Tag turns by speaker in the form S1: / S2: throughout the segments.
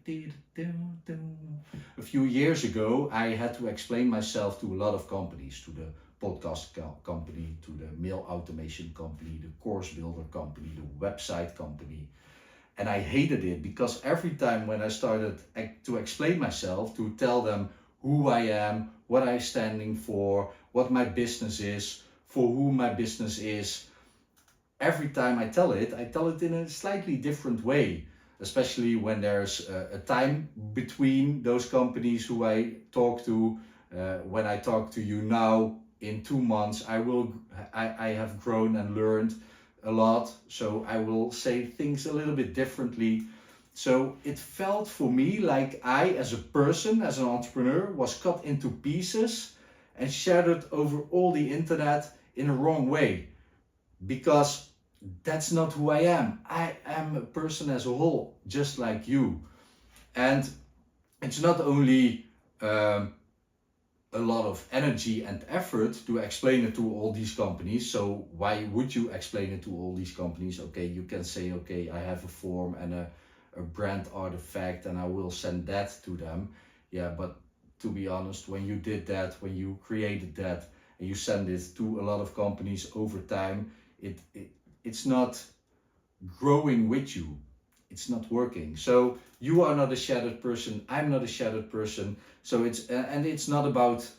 S1: A few years ago, I had to explain myself to a lot of companies, to the podcast company, to the mail automation company, the course builder company, the website company. And I hated it because every time when I started to explain myself, to tell them who I am, what I'm standing for, what my business is, for who my business is, every time I tell it in a slightly different way, especially when there's a time between those companies who I talk to. When I talk to you now, in 2 months, I have grown and learned a lot, so I will say things a little bit differently. So it felt for me like I, as a person, as an entrepreneur, was cut into pieces and shattered over all the internet in a wrong way, because that's not who I am. I am a person as a whole, just like you. And it's not only a lot of energy and effort to explain it to all these companies. So why would you explain it to all these companies? Okay, you can say, okay, I have a form and a brand artifact and I will send that to them. Yeah, but to be honest, when you did that, when you created that and you send it to a lot of companies over time, it's not growing with you. It's not working. So you are not a shattered person. I'm not a shattered person. So it's not about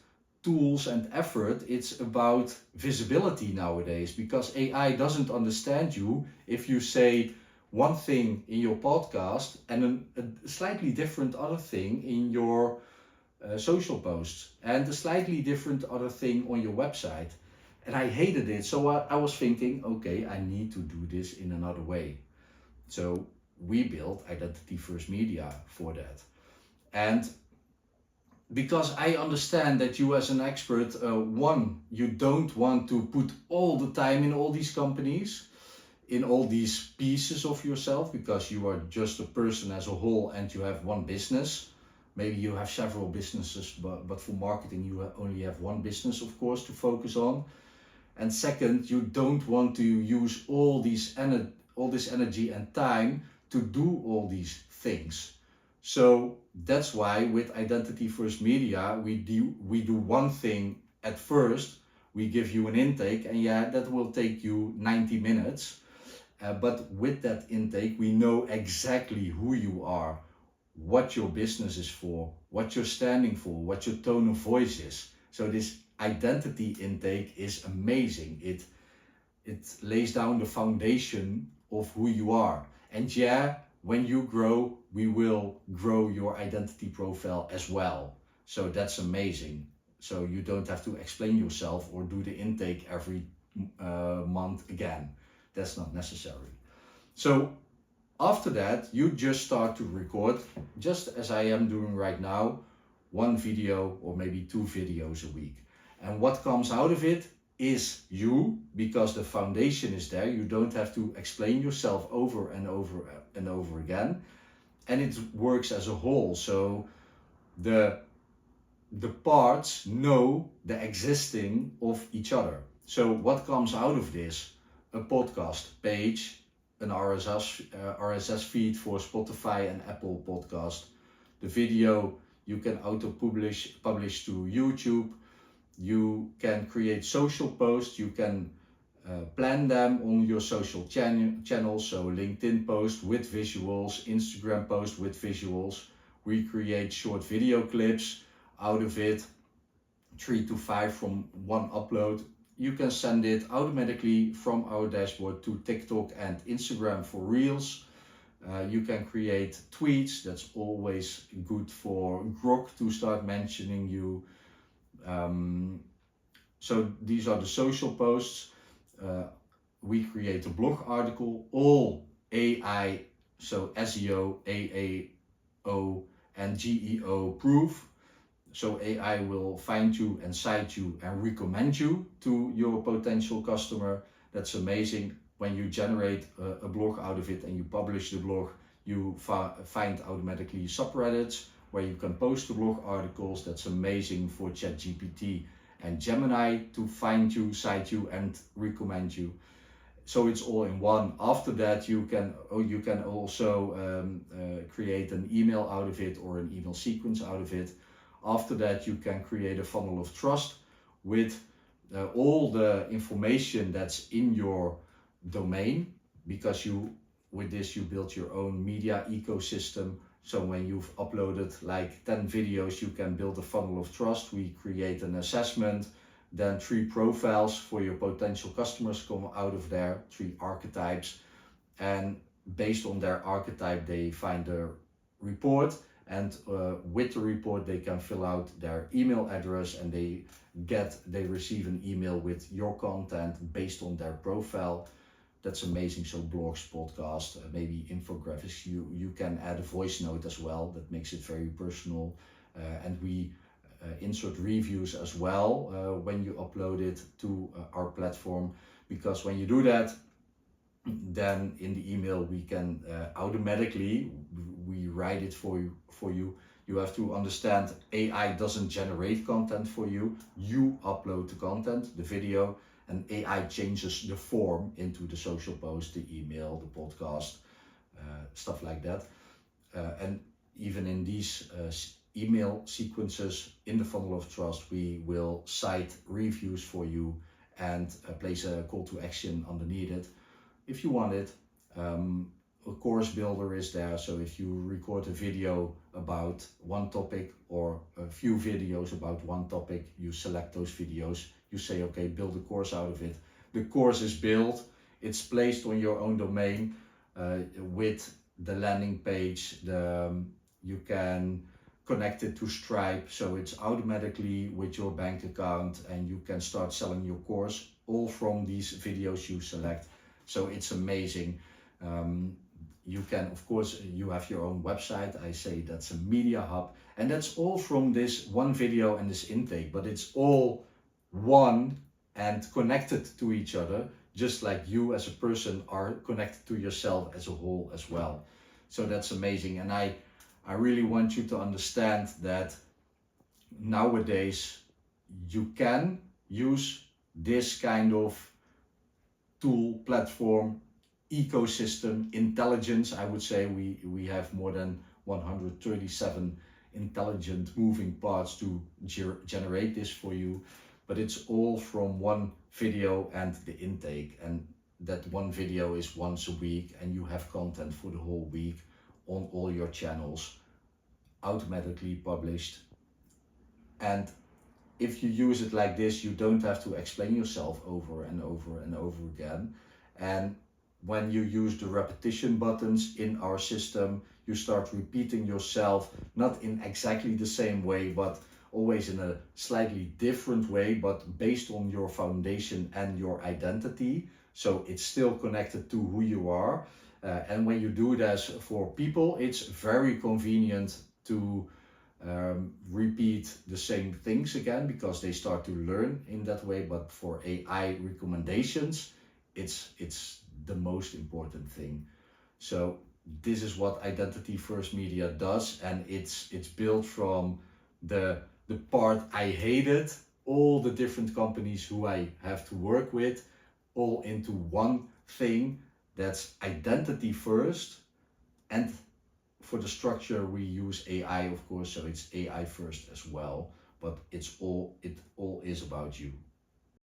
S1: tools and effort. It's about visibility nowadays, because AI doesn't understand you if you say one thing in your podcast and a slightly different other thing in your social posts and a slightly different other thing on your website. And I hated it. So I was thinking, okay, I need to do this in another way. So we built Identity First Media for that. And because I understand that you as an expert, you don't want to put all the time in all these companies, in all these pieces of yourself, because you are just a person as a whole and you have one business. Maybe you have several businesses, but for marketing you only have one business, of course, to focus on. And second, you don't want to use all this energy and time to do all these things. So that's why with Identity First Media, we do one thing at first. We give you an intake, and yeah, that will take you 90 minutes. But with that intake, we know exactly who you are, what your business is for, what you're standing for, what your tone of voice is. So this identity intake is amazing. It lays down the foundation of who you are. And yeah, when you grow, we will grow your identity profile as well. So that's amazing. So you don't have to explain yourself or do the intake every month again. That's not necessary. So after that, you just start to record, just as I am doing right now, one video or maybe 2 videos a week. And what comes out of it is you, because the foundation is there. You don't have to explain yourself over and over and over again. And it works as a whole. So the parts know the existing of each other. So what comes out of this? A podcast page, an RSS feed for Spotify and Apple Podcast. The video you can publish to YouTube. You can create social posts. You can plan them on your social channels. So LinkedIn post with visuals, Instagram post with visuals. We create short video clips out of it, 3 to 5 from one upload. You can send it automatically from our dashboard to TikTok and Instagram for Reels. You can create tweets. That's always good for Grok to start mentioning you. So these are the social posts. We create a blog article, all AI, so SEO, AAO and GEO proof. So AI will find you and cite you and recommend you to your potential customer. That's amazing. When you generate a blog out of it and you publish the blog, you find automatically subreddits where you can post the blog articles. That's amazing for ChatGPT and Gemini to find you, cite you and recommend you. so it's all in one. After that, you can also create an email out of it or an email sequence out of it. After that, you can create a funnel of trust with all the information that's in your domain, because with this you build your own media ecosystem. So when you've uploaded like 10 videos, you can build a funnel of trust. We create an assessment, then 3 profiles for your potential customers come out of there, 3 archetypes, and based on their archetype they find a report, and with the report they can fill out their email address, and they receive an email with your content based on their profile. That's amazing. So blogs, podcasts, maybe infographics. You can add a voice note as well. That makes it very personal. And we insert reviews as well when you upload it to our platform. Because when you do that, then in the email we can automatically, we write it for you. You have to understand, AI doesn't generate content for you. You upload the content, the video, and AI changes the form into the social post, the email, the podcast, stuff like that. And even in these email sequences in the funnel of trust, we will cite reviews for you and place a call to action underneath it if you want it. A course builder is there, so if you record a video about one topic or a few videos about one topic, you select those videos, you say okay, build a course out of it. The course is built, it's placed on your own domain with the landing page. You can connect it to Stripe, so it's automatically with your bank account, and you can start selling your course all from these videos you select. So it's amazing. You can, of course, you have your own website. I say that's a media hub, and that's all from this one video and this intake, but it's all one and connected to each other, just like you as a person are connected to yourself as a whole as well. So that's amazing. And I really want you to understand that nowadays you can use this kind of tool, platform, ecosystem, intelligence. I would say we have more than 137 intelligent moving parts to generate this for you, but it's all from one video and the intake, and that one video is once a week, and you have content for the whole week on all your channels automatically published. And if you use it like this, you don't have to explain yourself over and over and over again. And when you use the repetition buttons in our system, you start repeating yourself, not in exactly the same way, but always in a slightly different way, but based on your foundation and your identity. So it's still connected to who you are. And when you do this for people, it's very convenient to repeat the same things again, because they start to learn in that way. But for AI recommendations, it's the most important thing. So this is what Identity First Media does, and it's built from the part I hated, all the different companies who I have to work with, all into one thing that's identity first. And for the structure we use AI, of course, so it's AI first as well, but it all is about you.